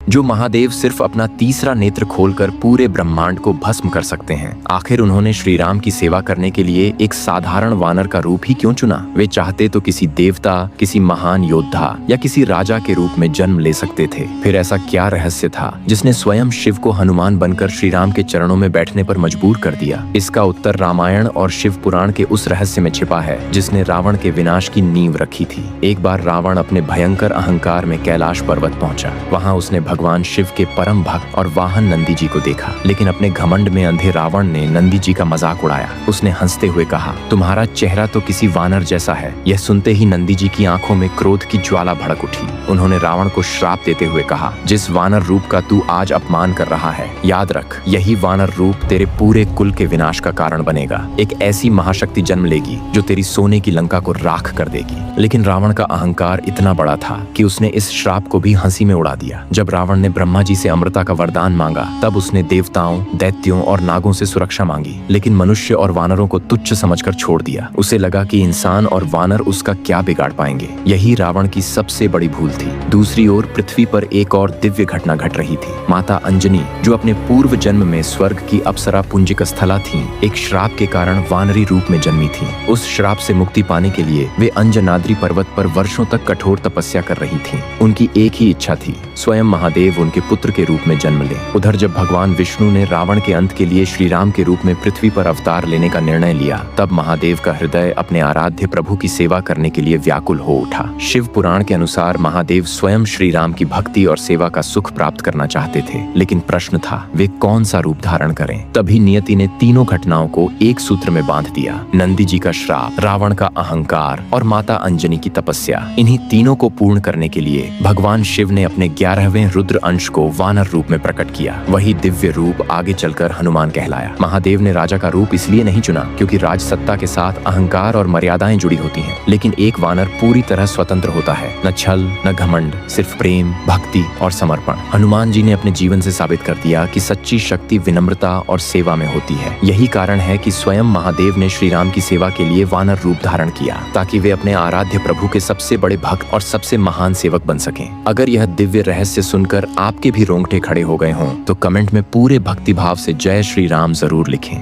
जो महादेव सिर्फ अपना तीसरा नेत्र खोलकर पूरे ब्रह्मांड को भस्म कर सकते हैं। आखिर उन्होंने श्री राम की सेवा करने के लिए एक साधारण वानर का रूप ही क्यों चुना? वे चाहते तो किसी देवता, किसी महान योद्धा या किसी राजा के रूप में जन्म ले सकते थे। फिर ऐसा क्या रहस्य था जिसने स्वयं शिव को हनुमान बनकर श्री राम के चरणों में बैठने पर मजबूर कर दिया? इसका उत्तर रामायण और शिव पुराण के उस रहस्य में छिपा है जिसने रावण के विनाश की नींव रखी थी। एक बार रावण अपने भयंकर अहंकार में कैलाश पर्वत पहुंचा। वहां उसने भगवान शिव के परम भक्त और वाहन नंदी जी को देखा, लेकिन अपने घमंड में अंधे रावण ने नंदी जी का मजाक उड़ाया। उसने हंसते हुए कहा, तुम्हारा चेहरा तो किसी वानर जैसा है। यह सुनते ही नंदी जी की आंखों में क्रोध की ज्वाला भड़क उठी। उन्होंने रावण को श्राप देते हुए कहा, जिस वानर रूप का तू आज अपमान कर रहा है, याद रख, यही वानर रूप तेरे पूरे कुल के विनाश का कारण बनेगा। एक ऐसी महाशक्ति जन्म लेगी जो तेरी सोने की लंका को राख कर देगी। लेकिन रावण का अहंकार इतना बड़ा था कि उसने इस श्राप को भी हंसी में उड़ा दिया। जब रावण ने ब्रह्मा जी से अमृता का वरदान मांगा, तब उसने देवताओं, दैत्यों और नागों से सुरक्षा मांगी, लेकिन मनुष्य और वानरों को तुच्छ समझकर छोड़ दिया। उसे लगा कि इंसान और वानर उसका क्या बिगाड़ पाएंगे। यही रावण की सबसे बड़ी भूल थी। दूसरी ओर पृथ्वी पर एक और दिव्य घटना घट रही थी। माता अंजनी, जो अपने पूर्व जन्म में स्वर्ग की अप्सरा पुंजिक स्थला थी, एक श्राप के कारण वानरी रूप में जन्मी थी। उस श्राप से मुक्ति पाने के लिए वे अंजनाद्री पर्वत पर वर्षों तक कठोर तपस्या कर रही थीं। उनकी एक ही इच्छा थी, स्वयं महादेव उनके पुत्र के रूप में जन्म ले। उधर जब भगवान विष्णु ने रावण के अंत के लिए श्री राम के रूप में पृथ्वी पर अवतार लेने का निर्णय लिया, तब महादेव का हृदय अपने आराध्य प्रभु की सेवा करने के लिए व्याकुल हो उठा। शिव पुराण के अनुसार महादेव स्वयं श्री राम की भक्ति और सेवा का सुख प्राप्त करना चाहते थे, लेकिन प्रश्न था वे कौन सा रूप धारण करें। तभी नियति ने तीनों घटनाओं को एक सूत्र में बांध दिया। नंदी जी का श्राप, रावण का अहंकार और माता अंजनी की तपस्या। इन्हीं तीनों को पूर्ण करने के लिए भगवान शिव ने अपने 11वें रुद्र अंश को वानर रूप में प्रकट किया। वही दिव्य रूप आगे चलकर हनुमान कहलाया। महादेव ने राजा का रूप इसलिए नहीं चुना क्योंकि राज सत्ता के साथ अहंकार और मर्यादाएं जुड़ी होती हैं, लेकिन एक वानर पूरी तरह स्वतंत्र होता है। न छल, न घमंड, सिर्फ प्रेम, भक्ति और समर्पण। हनुमान जी ने अपने जीवन से साबित कर दिया कि सच्ची शक्ति विनम्रता और सेवा में होती है। यही कारण है कि स्वयं महादेव ने श्री राम की सेवा के लिए वानर रूप धारण किया, ताकि वे अपने आराध्य प्रभु के सबसे बड़े भक्त और सबसे महान सेवक बन सकें। अगर यह दिव्य रहस्य सुनकर आपके भी रोंगटे खड़े हो गए हों, तो कमेंट में पूरे भक्तिभाव से जय श्री राम जरूर लिखें।